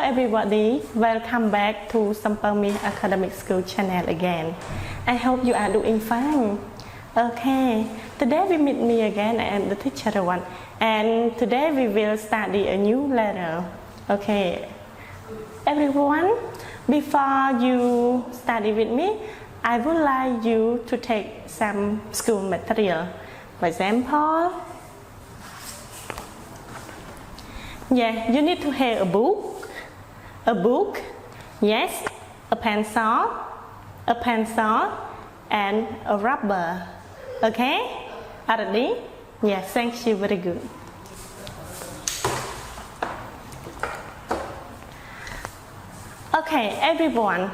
everybody, welcome back to Sampermi Academic School channel again. I hope you are doing fine. Okay, today we meet me again and the teacher one, and today we will study a new letter. Okay, everyone, before you study with me, I would like you to take some school material. For example, you need to have a book, yes, a pencil, and a rubber. Okay, are you ready? Yes, thank you, very good. Okay, everyone,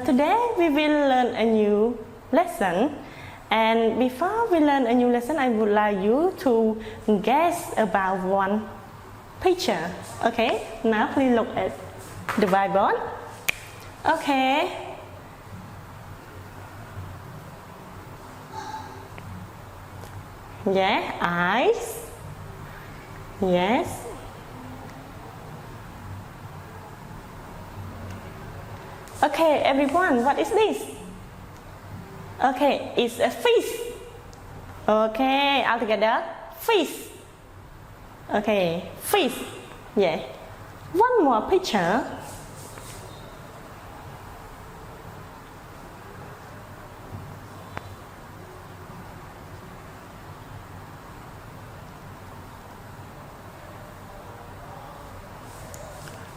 today we will learn a new lesson. And before we learn a new lesson, I would like you to guess about one picture. Okay, now please look at the whiteboard. Okay. Yeah, eyes. Yes. Okay, everyone, what is this? Okay, it's a fish. Okay, all together, fish. Okay, fish. Yeah. One more picture.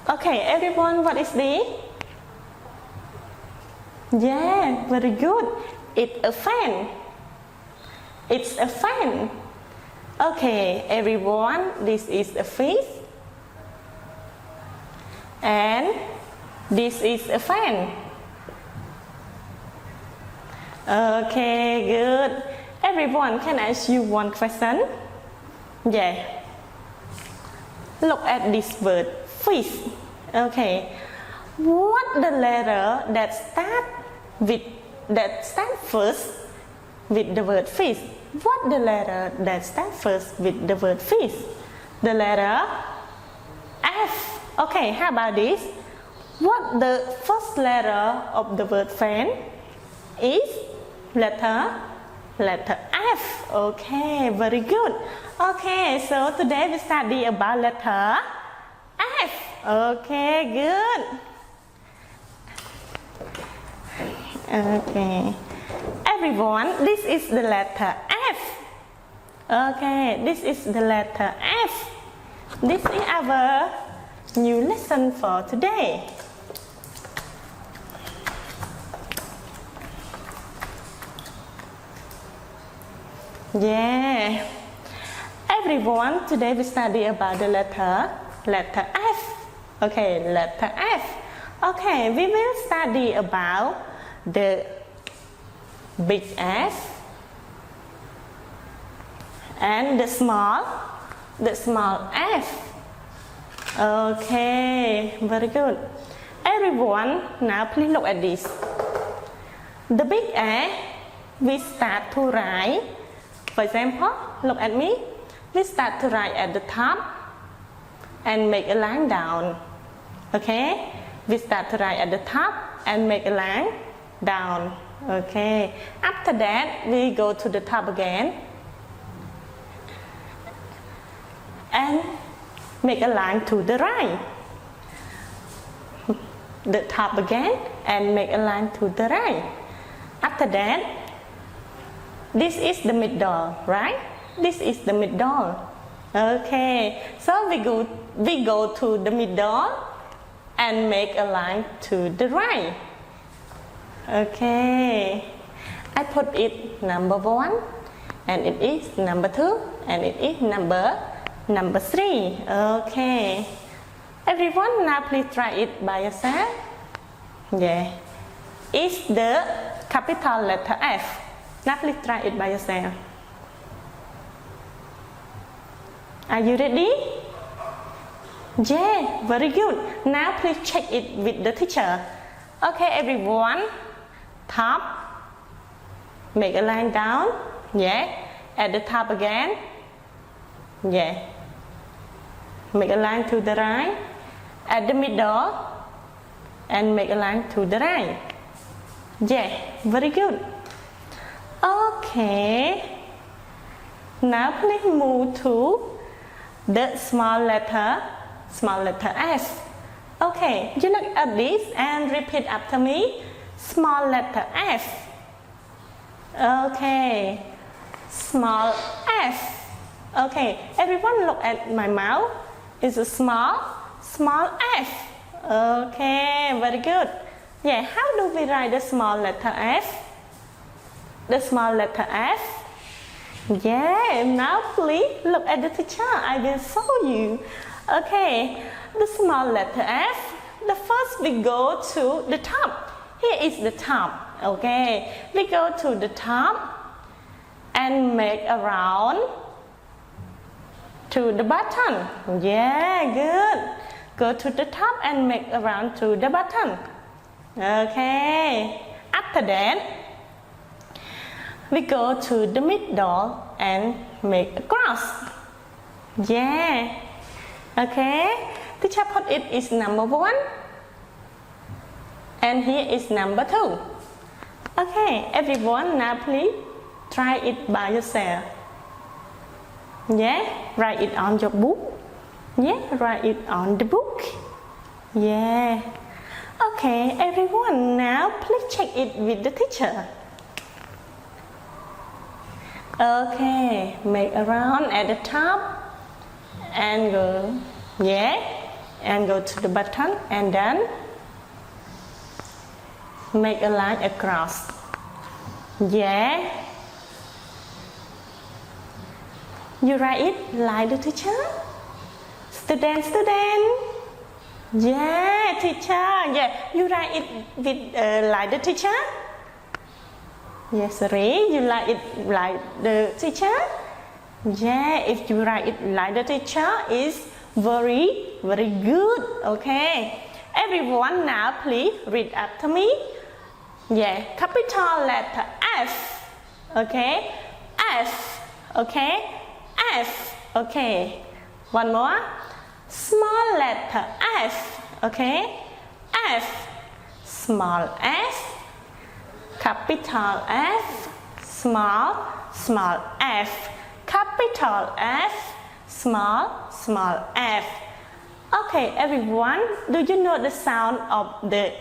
Okay, everyone, what is this? Yeah, very good. It's a fan. It's a fan. Okay, everyone, this is a fish. And this is a fan. Okay, good. Everyone, can I ask you one question? Yeah. Look at this word, fish. Okay. What the letter that stand first with the word fish? What the letter that stands first with the word fish? The letter F. Okay, how about this? What the first letter of the word fan is? Letter F. Okay, very good. Okay, so today we study about letter F. Okay, good. Okay, everyone, this is the letter F. Okay, this is the letter F. This is our new lesson for today. Yeah, everyone, today we study about the letter F. Okay, letter F. Okay, we will study about the big F and the small F. Okay, very good. Everyone, now please look at this. The big F, we start to write. For example, look at me. We start to write at the top and make a line down. Okay, we start to write at the top and make a line down. Okay, after that we go to the top again and make a line to the right. The top again and make a line to the right. After that, this is the middle, right? This is the middle. Okay, so we go to the middle and make a line to the right. Okay, I put it number 1, and it is number 2, and it is number 3. Okay, everyone, now please try it by yourself. Yeah, it's the capital letter F. Now please try it by yourself. Are you ready? Yeah, very good. Now please check it with the teacher. Okay, everyone. Top, make a line down. Yeah, at the top again. Yeah, make a line to the right at the middle and make a line to the right. Yeah, very good. Okay, now please move to the small letter F. Okay, you look at this and repeat after me. Small letter F. Okay, small F. Okay, everyone look at my mouth. It's a small F. Okay, very good. Yeah, how do we write the small letter F? The small letter F. Yeah, now please look at the teacher. I will show you. Okay, the small letter F. The first we go to the top. Here is the top. Okay, we go to the top and make a round to the bottom. Yeah, good. Go to the top and make a round to the bottom. Okay, after that we go to the middle and make a cross. Yeah. Okay, teacher put it is number 1 and here is number 2. Okay, everyone, now please try it by yourself. Yeah, write it on your book. Yeah, write it on the book. Yeah. Okay, everyone, now please check it with the teacher. Okay, make a round at the top and go, yeah, and go to the bottom and then make a line across. Yeah. You write it like the teacher. Student. Yeah, teacher. Yeah, you write it with like the teacher. Yes, sorry, you write it like the teacher. Yeah, if you write it like the teacher, it's very good. Okay, everyone, now please read after me. Yeah, capital letter F. Okay, F. Okay, F. Okay, one more. Small letter F. Okay, F. Small F. Capital F. Small F. Capital F. Small F. Okay, everyone, do you know the sound of the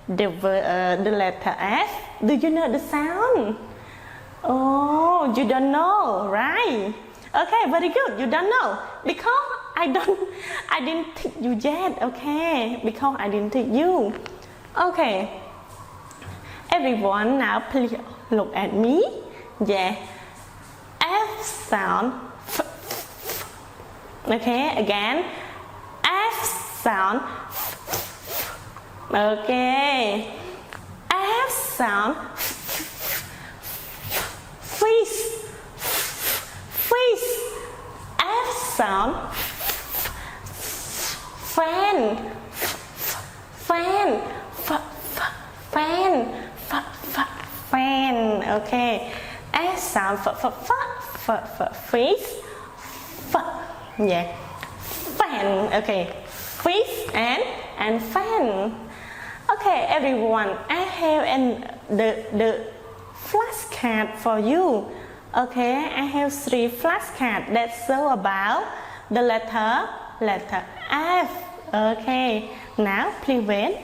letter F? Do you know the sound? Oh, you don't know, right? Okay, very good. You don't know because I didn't teach you yet. Okay, because I didn't teach you. Okay, everyone, now please look at me. Yeah, F sound. Okay, again, F sound. Okay, F sound. Freeze. F sound. Fan. Okay, S sound. Freeze. Yeah, fan. Okay, freeze and fan. Okay, everyone, I have the flashcard for you. Okay, I have 3 flashcards that show about the letter F. Okay, now please wait.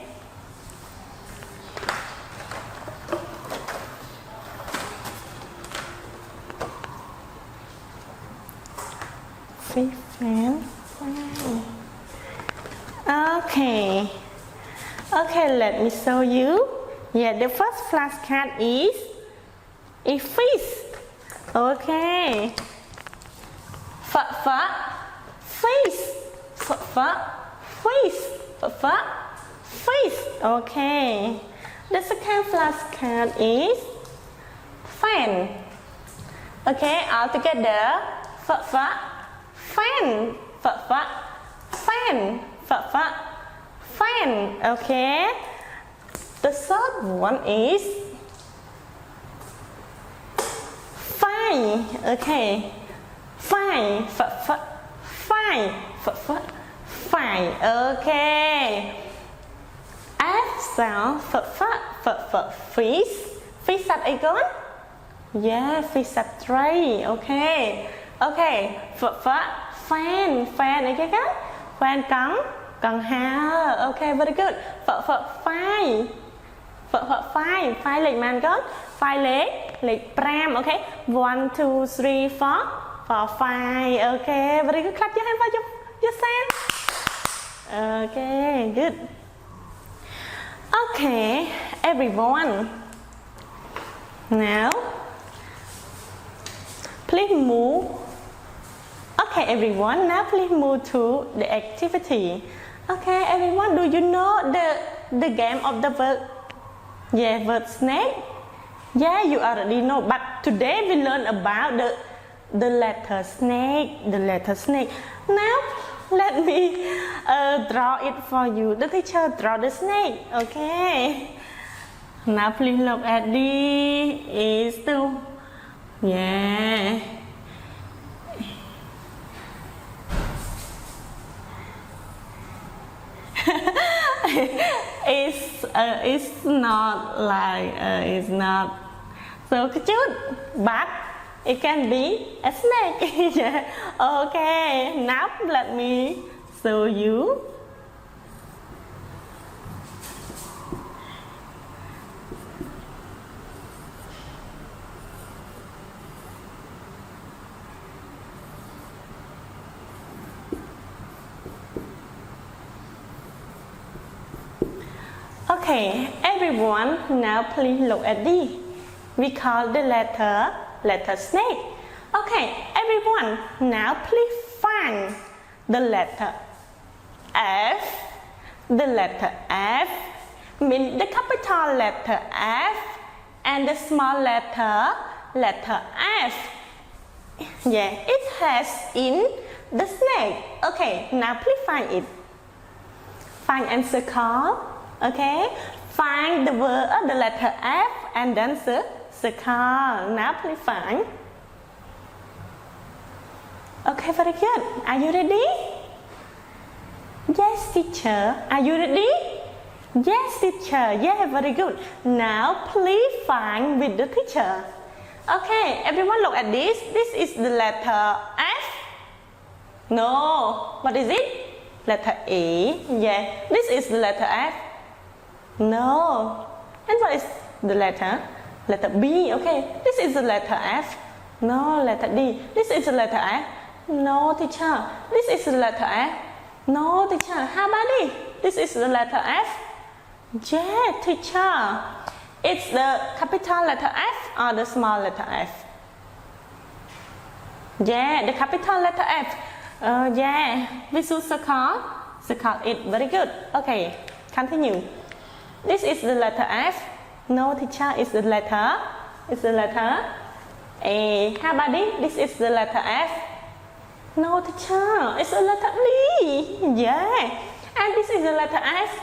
Okay, let me show you. Yeah, the first flashcard is fish. Okay. Fish. Okay. The second flashcard is fan. Okay, all together. Fan. Okay. The third one is fine. Okay. Fine. Fine. Okay. F sound fish. Fishสัตว์อะไรก่อน Yeah, fish สัตว์ไตร Okay. Okay. Fan อะไรกัน Fan กังหา Okay, very good. Fine. Fine เหล็กมันก่อน Fine เหล็กแปรม Okay. 1, 2, 3, 4. For fine. Okay, very good. Clap your hand for yourself. Okay, good. Okay, everyone. Now, please move. Okay, everyone. Now, please move to the activity. Okay, everyone. Do you know the game of the word? Yeah, word snake. Yeah, you already know. But today we learn about the letter snake. The letter snake. Now, let me draw it for you. The teacher draw the snake. Okay. Now please look at this. Is the yeah. It's not like it's not so cute, but it can be a snake. Yeah. Okay. Now let me show you. Okay, everyone, now please look at this. We call the letter snake. Okay, everyone, now please find the letter F. The letter F means the capital letter F and the small letter F. Yeah, it has in the snake. Okay, now please find it. Find and circle. Okay, find the word the letter F and then circle. Now please find. Okay, very good. Are you ready? Yes, teacher. Are you ready? Yes, teacher. Yeah, very good. Now please find with the teacher. Okay, everyone look at this. This is the letter F. No, what is it? Letter A. Yeah, this is the letter F. No. And what is the letter? Letter B. Okay. This is the letter F. No, letter D. This is the letter F. No, teacher. This is the letter F. No, teacher. How about this? This is the letter F. Yeah, teacher. It's the capital letter F or the small letter F? Yeah, the capital letter F. Yeah. We should circle it. Very good. Okay. Continue. This is the letter F. No, teacher, it's the letter A. How about this? This is the letter F. No, teacher, it's the letter D. Yeah. And this is the letter F.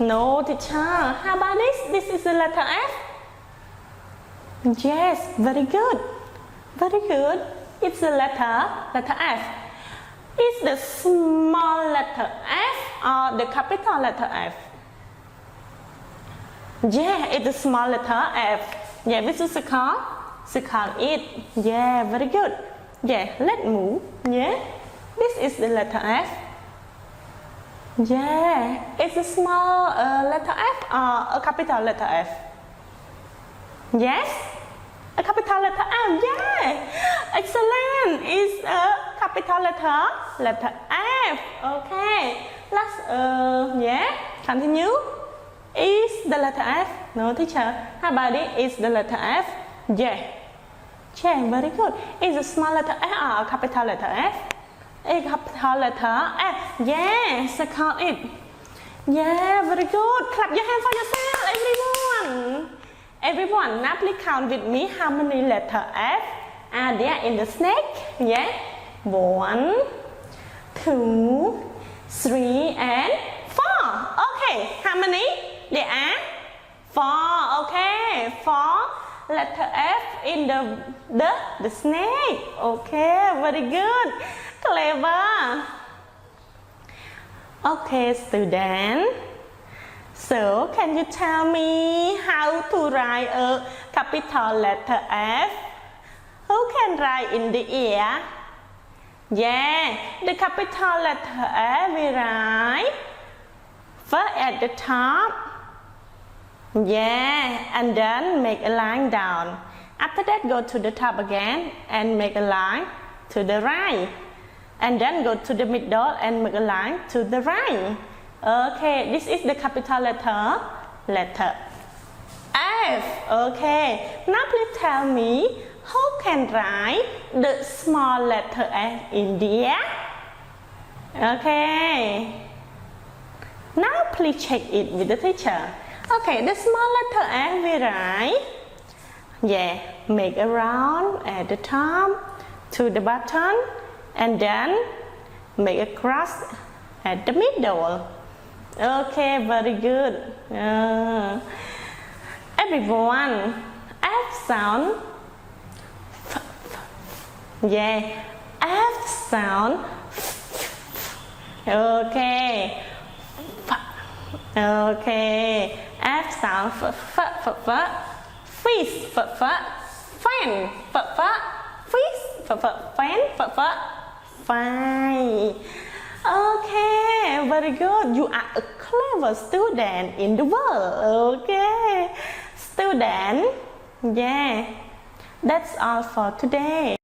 No, teacher. How about this? This is the letter F. Yes, very good. Very good. It's the letter F. Is the small letter F or the capital letter F? Yeah, it's the small letter F. Yeah, we should circle it. Yeah, very good. Yeah, let's move. Yeah, this is the letter F. Yeah, it's a small letter F or a capital letter F? Yes, a capital letter F. Yeah, excellent. It's a capital letter F. Okay, let's yeah, continue. Is the letter F? No, teacher. How about it? Is the letter F? Yeah. Yeah, very good. Is a small letter F or a capital letter F? A capital letter F. Yeah, circle it. Yeah, very good. Clap your hand for yourself, everyone. Everyone, now please count with me how many letters F are there in the snake. Yeah. 1, 2, 3, and 4. Okay, how many? There are 4. Okay, 4 letter F in the snake. Okay, very good. Clever. Okay, student. So, can you tell me how to write a capital letter F? Who can write in the air? Yeah, the capital letter F we write first at the top. Yeah, and then make a line down. After that, go to the top again and make a line to the right. And then go to the middle and make a line to the right. Okay, this is the capital letter F. Okay, now please tell me who can write the small letter F in the air? Okay. Now please check it with the teacher. Okay, the small letter F we write. Yeah, make a round at the top to the bottom and then make a cross at the middle. Okay, very good. Everyone, F sound. Yeah, F sound. Okay. Okay. F sound. Fish. Fan. Fish. Fan. Fine. Okay, very good. You are a clever student in the world. Okay, student. Yeah, that's all for today.